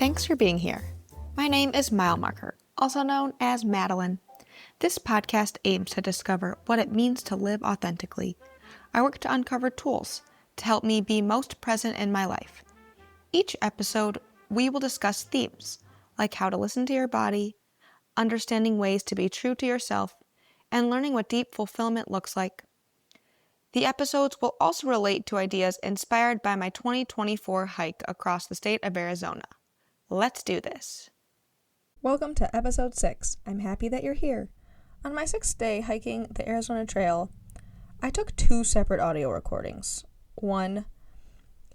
Thanks for being here. My name is Mile Marker, also known as Madeline. This podcast aims to discover what it means to live authentically. I work to uncover tools to help me be most present in my life. Each episode, we will discuss themes like how to listen to your body, understanding ways to be true to yourself, and learning what deep fulfillment looks like. The episodes will also relate to ideas inspired by my 2024 hike across the state of Arizona. Let's do this. Welcome to episode 6. I'm happy that you're here. On my 6th day hiking the Arizona Trail, I took 2 separate audio recordings. One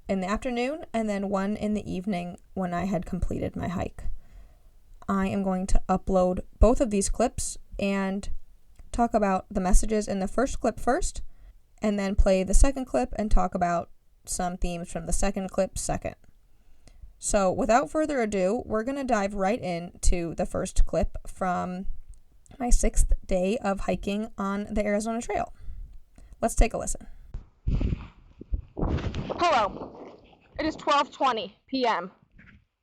in the afternoon and then one in the evening when I had completed my hike. I am going to upload both of these clips and talk about the messages in the first clip first, and then play the second clip and talk about some themes from the second clip second. So without further ado, we're going to dive right into the first clip from my 6th day of hiking on the Arizona Trail. Let's take a listen. Hello. It is 12:20 p.m.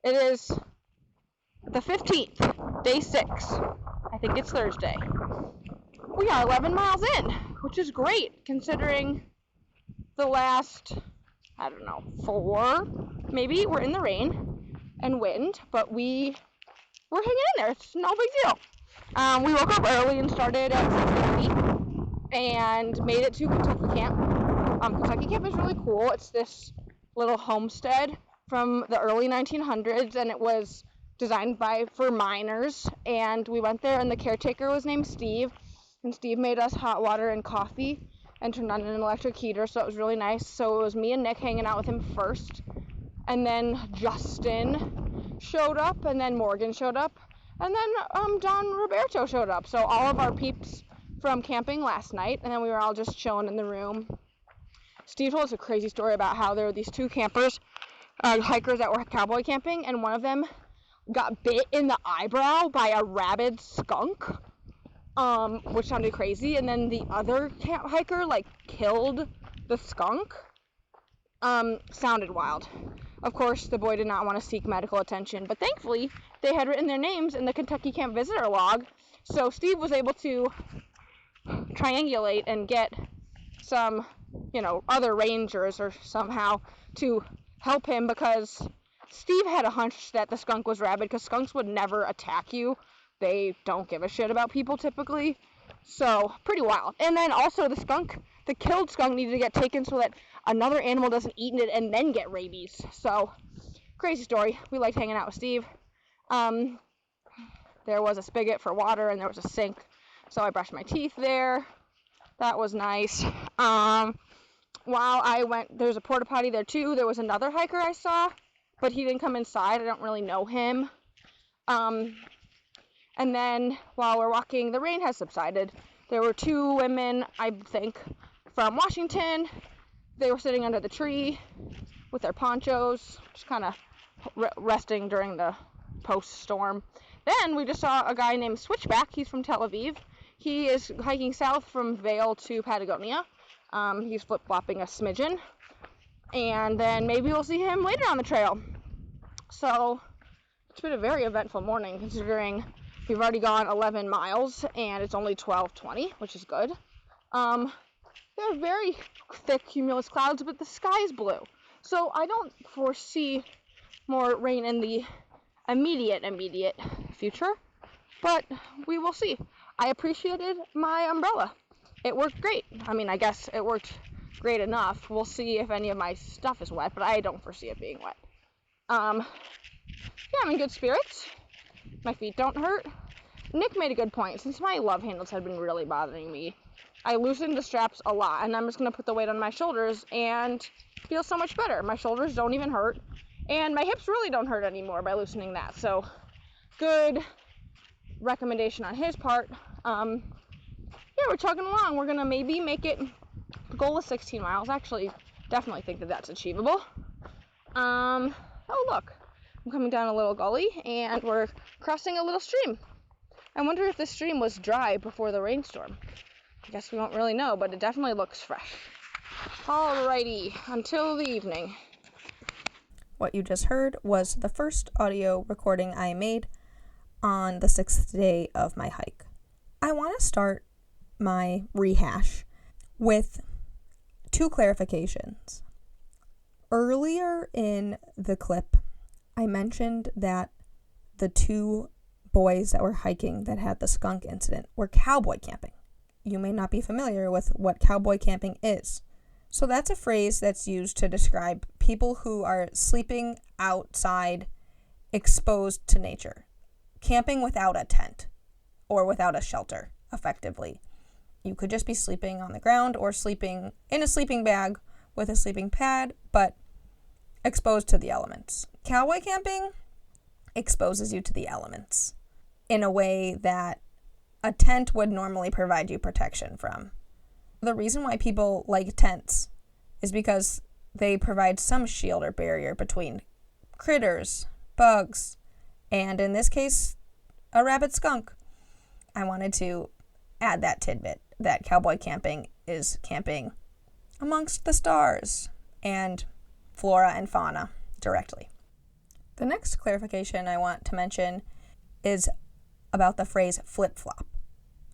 It is the 15th, day 6. I think it's Thursday. We are 11 miles in, which is great considering the last, 4, maybe. We're in the rain and wind, but we're hanging in there. It's no big deal. We woke up early and started at 6:50 and made it to Kentucky Camp. Kentucky Camp is really cool. It's this little homestead from the early 1900s, and it was designed for miners. And we went there, and the caretaker was named Steve, and Steve made us hot water and coffee and turned on an electric heater, so it was really nice. So it was me and Nick hanging out with him first, and then Justin showed up, and then Morgan showed up, and then Don Roberto showed up. So all of our peeps from camping last night, and then we were all just chilling in the room. Steve told us a crazy story about how there were these 2 hikers that were cowboy camping, and one of them got bit in the eyebrow by a rabid skunk, which sounded crazy, and then the other hiker, killed the skunk. Sounded wild. Of course, the boy did not want to seek medical attention, but thankfully, they had written their names in the Kentucky Camp visitor log, so Steve was able to triangulate and get some, other rangers or somehow to help him, because Steve had a hunch that the skunk was rabid, because skunks would never attack you. They don't give a shit about people typically. So, pretty wild. And then also the killed skunk needed to get taken so that another animal doesn't eat it and then get rabies. So, crazy story. We liked hanging out with Steve. There was a spigot for water and there was a sink. So I brushed my teeth there. That was nice. While I went, there's a porta potty there too. There was another hiker I saw, but he didn't come inside. I don't really know him. And then while we're walking, the rain has subsided. There were 2 women, I think, from Washington. They were sitting under the tree with their ponchos, just kind of resting during the post-storm. Then we just saw a guy named Switchback. He's from Tel Aviv. He is hiking south from Vail to Patagonia. He's flip-flopping a smidgen. And then maybe we'll see him later on the trail. So it's been a very eventful morning considering we've already gone 11 miles and it's only 12:20, which is good. There are very thick cumulus clouds, but the sky is blue. So I don't foresee more rain in the immediate future, but we will see. I appreciated my umbrella. It worked great. I guess it worked great enough. We'll see if any of my stuff is wet, but I don't foresee it being wet. I'm in good spirits. My feet don't hurt. Nick made a good point. Since my love handles had been really bothering me, I loosened the straps a lot, and I'm just going to put the weight on my shoulders and feel so much better. My shoulders don't even hurt, and my hips really don't hurt anymore by loosening that. So, good recommendation on his part. We're chugging along. We're going to maybe make it, the goal is 16 miles. Actually, definitely think that that's achievable. Oh, look. I'm coming down a little gully, and we're crossing a little stream. I wonder if this stream was dry before the rainstorm. I guess we won't really know, but it definitely looks fresh. Alrighty, until the evening. What you just heard was the first audio recording I made on the 6th day of my hike. I want to start my rehash with 2 clarifications. Earlier in the clip, I mentioned that the 2 boys that were hiking that had the skunk incident were cowboy camping. You may not be familiar with what cowboy camping is. So that's a phrase that's used to describe people who are sleeping outside, exposed to nature, camping without a tent or without a shelter, effectively. You could just be sleeping on the ground or sleeping in a sleeping bag with a sleeping pad, but exposed to the elements. Cowboy camping exposes you to the elements in a way that a tent would normally provide you protection from. The reason why people like tents is because they provide some shield or barrier between critters, bugs, and in this case, a rabid skunk. I wanted to add that tidbit that cowboy camping is camping amongst the stars and flora and fauna directly. The next clarification I want to mention is about the phrase flip-flop.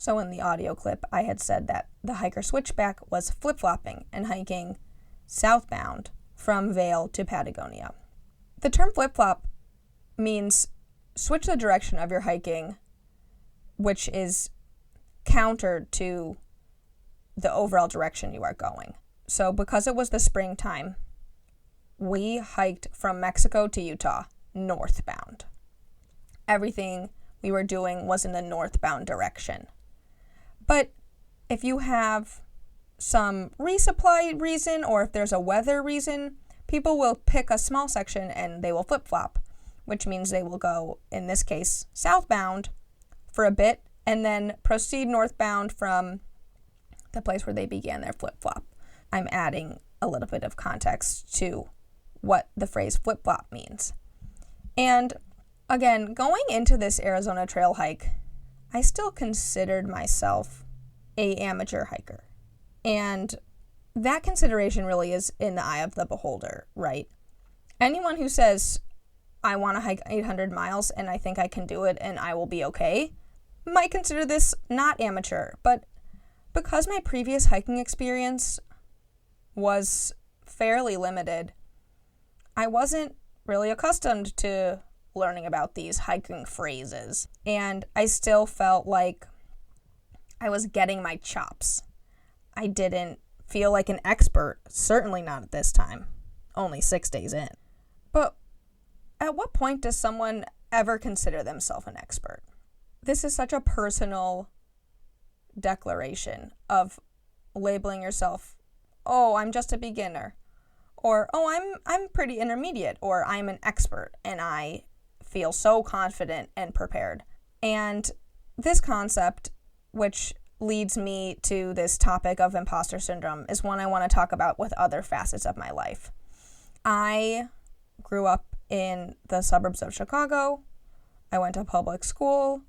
So in the audio clip, I had said that the hiker switchback was flip-flopping and hiking southbound from Vail to Patagonia. The term flip-flop means switch the direction of your hiking, which is counter to the overall direction you are going. So because it was the springtime, we hiked from Mexico to Utah, northbound. Everything we were doing was in the northbound direction. But if you have some resupply reason or if there's a weather reason, people will pick a small section and they will flip-flop, which means they will go, in this case, southbound for a bit and then proceed northbound from the place where they began their flip-flop. I'm adding a little bit of context to what the phrase flip-flop means. And again, going into this Arizona trail hike, I still considered myself an amateur hiker. And that consideration really is in the eye of the beholder, right? Anyone who says, I want to hike 800 miles and I think I can do it and I will be okay, might consider this not amateur. But because my previous hiking experience was fairly limited, I wasn't really accustomed to learning about these hiking phrases, and I still felt like I was getting my chops. I didn't feel like an expert, certainly not at this time, only 6 days in. But at what point does someone ever consider themselves an expert? This is such a personal declaration of labeling yourself, oh, I'm just a beginner, or oh, I'm pretty intermediate, or I'm an expert and I feel so confident and prepared. And this concept, which leads me to this topic of imposter syndrome, is one I want to talk about with other facets of my life. I grew up in the suburbs of Chicago. I went to public school,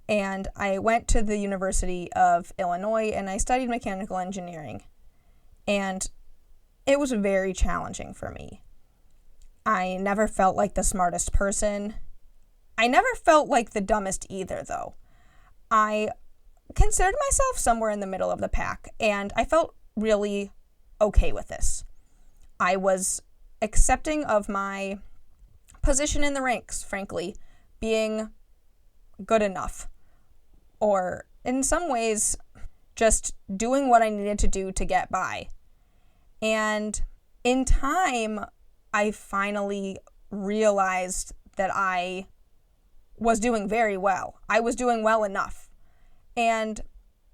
and I went to the University of Illinois, and I studied mechanical engineering. And it was very challenging for me. I never felt like the smartest person. I never felt like the dumbest either, though. I considered myself somewhere in the middle of the pack, and I felt really okay with this. I was accepting of my position in the ranks, frankly, being good enough, or in some ways, just doing what I needed to do to get by. And in time, I finally realized that I was doing very well. I was doing well enough. And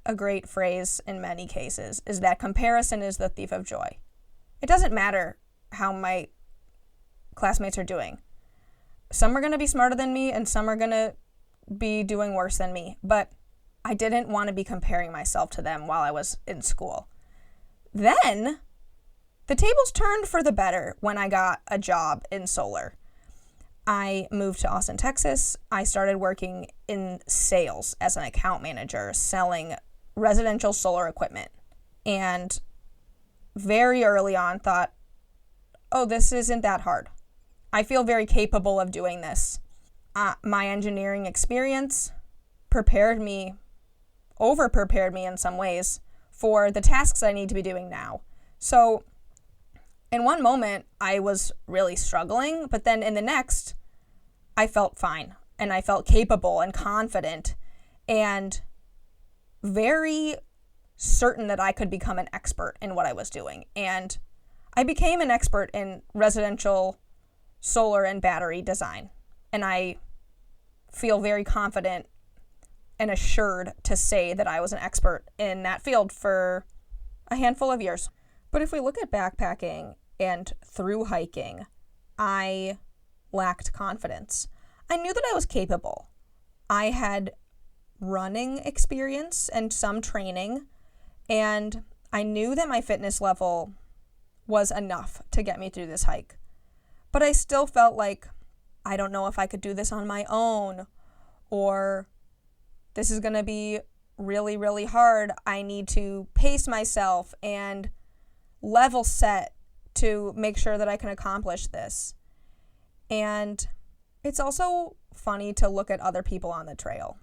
a great phrase in many cases is that comparison is the thief of joy. It doesn't matter how my classmates are doing. Some are going to be smarter than me and some are going to be doing worse than me. But I didn't want to be comparing myself to them while I was in school. Then the tables turned for the better when I got a job in solar. I moved to Austin, Texas. I started working in sales as an account manager, selling residential solar equipment. And very early on thought, oh, this isn't that hard. I feel very capable of doing this. My engineering experience over-prepared me in some ways for the tasks I need to be doing now. So in one moment, I was really struggling, but then in the next, I felt fine, and I felt capable and confident and very certain that I could become an expert in what I was doing. And I became an expert in residential solar and battery design. And I feel very confident and assured to say that I was an expert in that field for a handful of years. But if we look at backpacking and through hiking, I lacked confidence. I knew that I was capable. I had running experience and some training, and I knew that my fitness level was enough to get me through this hike. But I still felt like, I don't know if I could do this on my own, or this is going to be really, really hard. I need to pace myself and level set to make sure that I can accomplish this. And it's also funny to look at other people on the trail,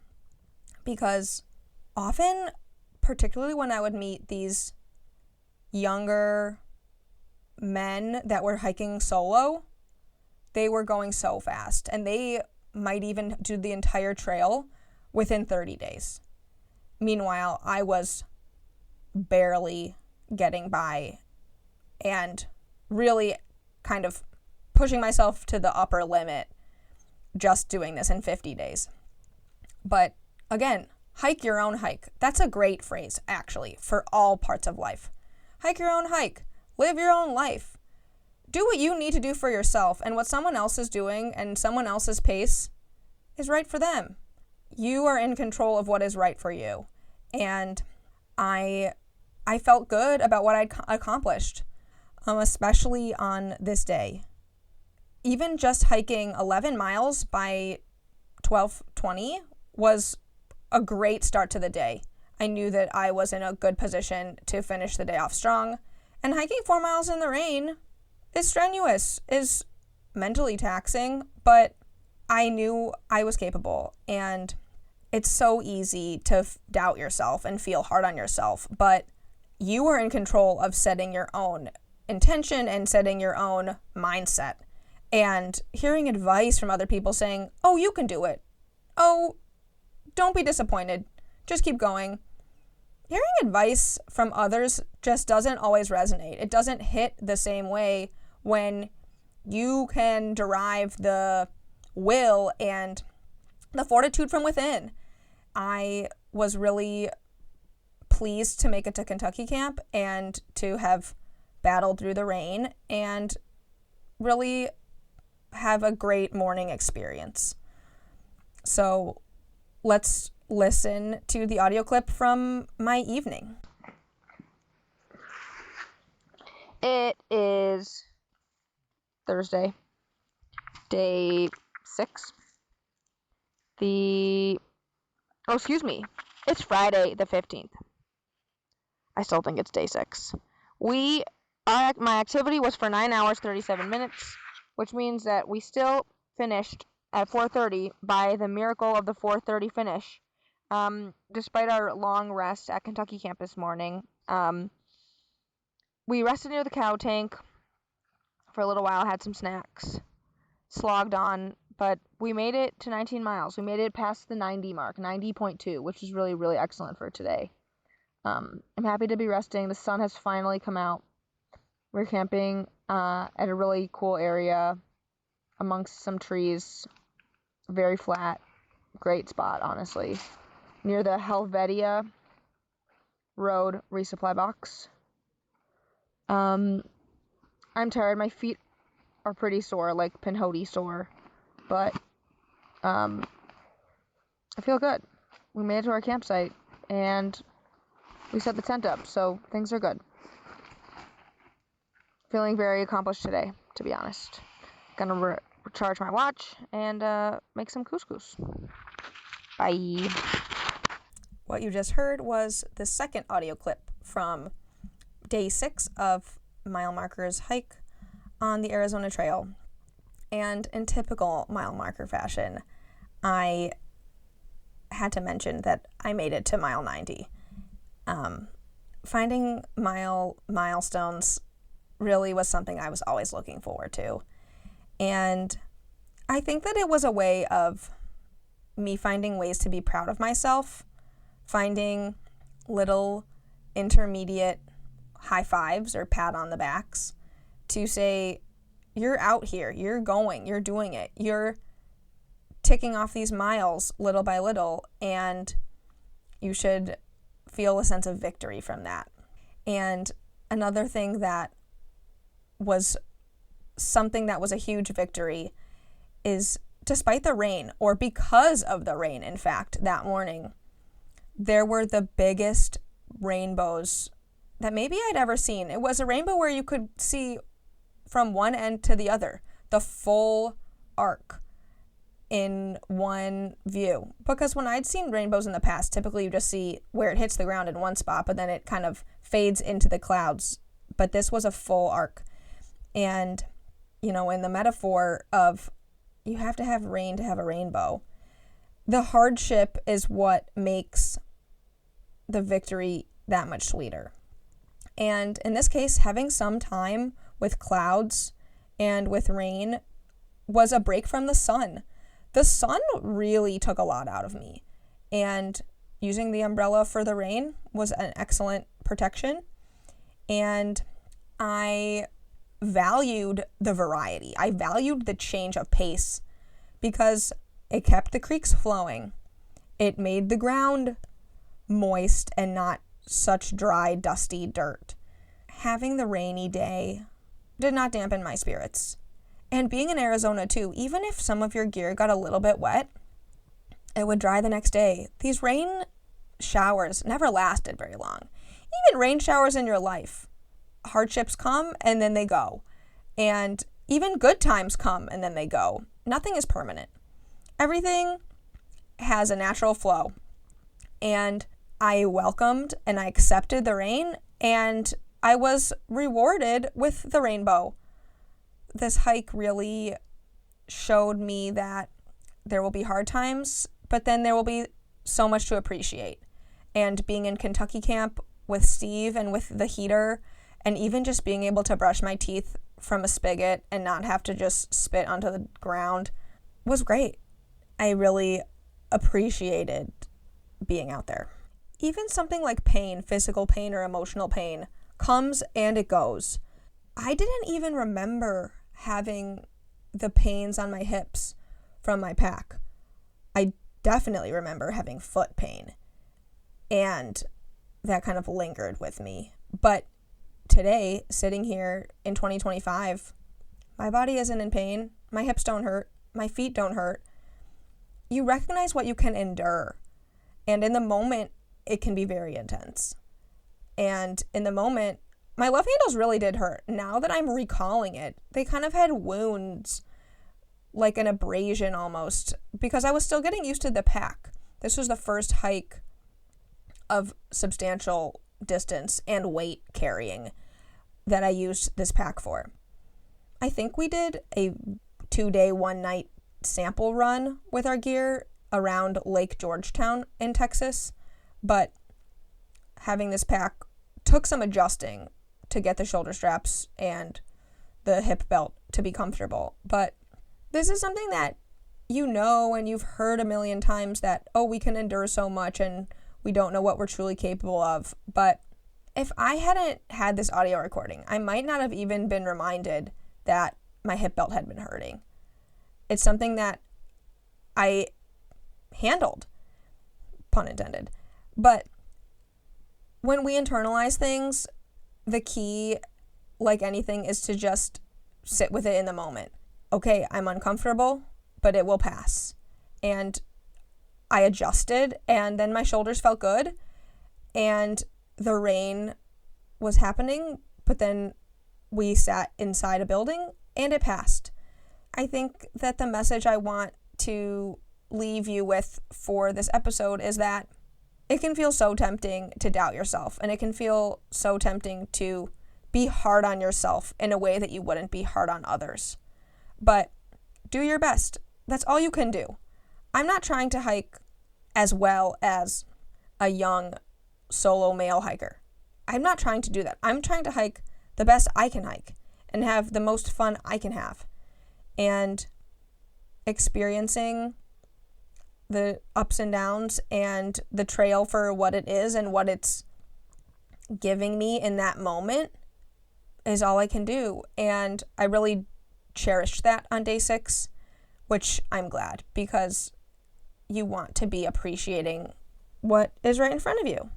because often, particularly when I would meet these younger men that were hiking solo, they were going so fast, and they might even do the entire trail within 30 days. Meanwhile, I was barely getting by and really kind of pushing myself to the upper limit just doing this in 50 days. But again, hike your own hike. That's a great phrase, actually, for all parts of life. Hike your own hike. Live your own life. Do what you need to do for yourself, and what someone else is doing and someone else's pace is right for them. You are in control of what is right for you. And I felt good about what I'd accomplished, especially on this day. Even just hiking 11 miles by 12:20 was a great start to the day. I knew that I was in a good position to finish the day off strong. And hiking 4 miles in the rain is strenuous, is mentally taxing, but I knew I was capable. And it's so easy to doubt yourself and feel hard on yourself, but you are in control of setting your own intention and setting your own mindset. And hearing advice from other people saying, oh, you can do it. Oh, don't be disappointed. Just keep going. Hearing advice from others just doesn't always resonate. It doesn't hit the same way when you can derive the will and the fortitude from within. I was really pleased to make it to Kentucky camp and to have battled through the rain and really have a great morning experience. So let's listen to the audio clip from my evening. It is Thursday, day 6. It's Friday the 15th. I still think it's day 6. My activity was for 9 hours, 37 minutes, which means that we still finished at 4:30 by the miracle of the 4:30 finish. Despite our long rest at Kentucky camp this morning, we rested near the cow tank for a little while, had some snacks, slogged on, but we made it to 19 miles. We made it past the 90 mark, 90.2, which is really, really excellent for today. I'm happy to be resting. The sun has finally come out. We're camping at a really cool area amongst some trees, very flat, great spot, honestly, near the Helvetia Road resupply box. I'm tired. My feet are pretty sore, like pinhoti sore, but I feel good. We made it to our campsite and we set the tent up, so things are good. Feeling very accomplished today, to be honest. Gonna recharge my watch and make some couscous. Bye. What you just heard was the second audio clip from day 6 of Mile Marker's hike on the Arizona Trail. And in typical mile marker fashion, I had to mention that I made it to mile 90. Finding milestones really was something I was always looking forward to. And I think that it was a way of me finding ways to be proud of myself, finding little intermediate high fives or pat on the backs to say, you're out here, you're going, you're doing it, you're ticking off these miles little by little, and you should feel a sense of victory from that. And another thing that was something that was a huge victory is, despite the rain, or because of the rain, in fact, that morning, there were the biggest rainbows that maybe I'd ever seen. It was a rainbow where you could see from one end to the other, the full arc in one view. Because when I'd seen rainbows in the past, typically you just see where it hits the ground in one spot, but then it kind of fades into the clouds. But this was a full arc. And, you know, in the metaphor of you have to have rain to have a rainbow, the hardship is what makes the victory that much sweeter. And in this case, having some time with clouds and with rain was a break from the sun. The sun really took a lot out of me, and using the umbrella for the rain was an excellent protection. And I valued the variety. I valued the change of pace because it kept the creeks flowing. It made the ground moist and not such dry, dusty dirt. Having the rainy day did not dampen my spirits. And being in Arizona too, even if some of your gear got a little bit wet, it would dry the next day. These rain showers never lasted very long. Even rain showers in your life, hardships come and then they go. And even good times come and then they go. Nothing is permanent. Everything has a natural flow. And I welcomed and I accepted the rain, and I was rewarded with the rainbow. This hike really showed me that there will be hard times, but then there will be so much to appreciate. And being in Kentucky camp with Steve and with the heater, and even just being able to brush my teeth from a spigot and not have to just spit onto the ground was great. I really appreciated being out there. Even something like pain, physical pain or emotional pain, comes and it goes. I didn't even remember having the pains on my hips from my pack. I definitely remember having foot pain, and that kind of lingered with me. But today, sitting here in 2025, my body isn't in pain. My hips don't hurt. My feet don't hurt. You recognize what you can endure. And in the moment, it can be very intense. And in the moment, my love handles really did hurt. Now that I'm recalling it, they kind of had wounds, like an abrasion almost, because I was still getting used to the pack. This was the first hike of substantial distance and weight carrying that I used this pack for. I think we did a 2-day, 1-night sample run with our gear around Lake Georgetown in Texas, but having this pack took some adjusting to get the shoulder straps and the hip belt to be comfortable. But this is something that you know and you've heard a million times, that, oh, we can endure so much and we don't know what we're truly capable of. But if I hadn't had this audio recording, I might not have even been reminded that my hip belt had been hurting. It's something that I handled, pun intended. But when we internalize things, the key, like anything, is to just sit with it in the moment. Okay, I'm uncomfortable, but it will pass. And I adjusted, and then my shoulders felt good, and the rain was happening, but then we sat inside a building, and it passed. I think that the message I want to leave you with for this episode is that it can feel so tempting to doubt yourself, and it can feel so tempting to be hard on yourself in a way that you wouldn't be hard on others. But Do your best. That's all you can do. I'm not trying to hike as well as a young solo male hiker. I'm not trying to do that. I'm trying to hike the best I can hike and have the most fun I can have. And experiencing the ups and downs and the trail for what it is and what it's giving me in that moment is all I can do. And I really cherished that on day 6, which I'm glad, because you want to be appreciating what is right in front of you.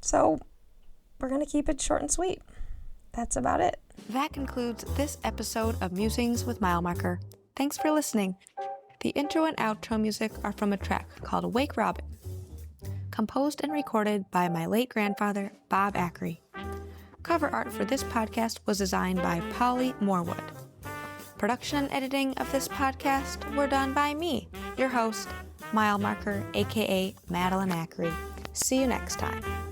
So we're going to keep it short and sweet. That's about it. That concludes this episode of Musings with Mile Marker. Thanks for listening. The intro and outro music are from a track called Wake Robin, composed and recorded by my late grandfather, Bob Ackery. Cover art for this podcast was designed by Polly Morwood. Production and editing of this podcast were done by me, your host, Mile Marker, aka Madeline Ackery. See you next time.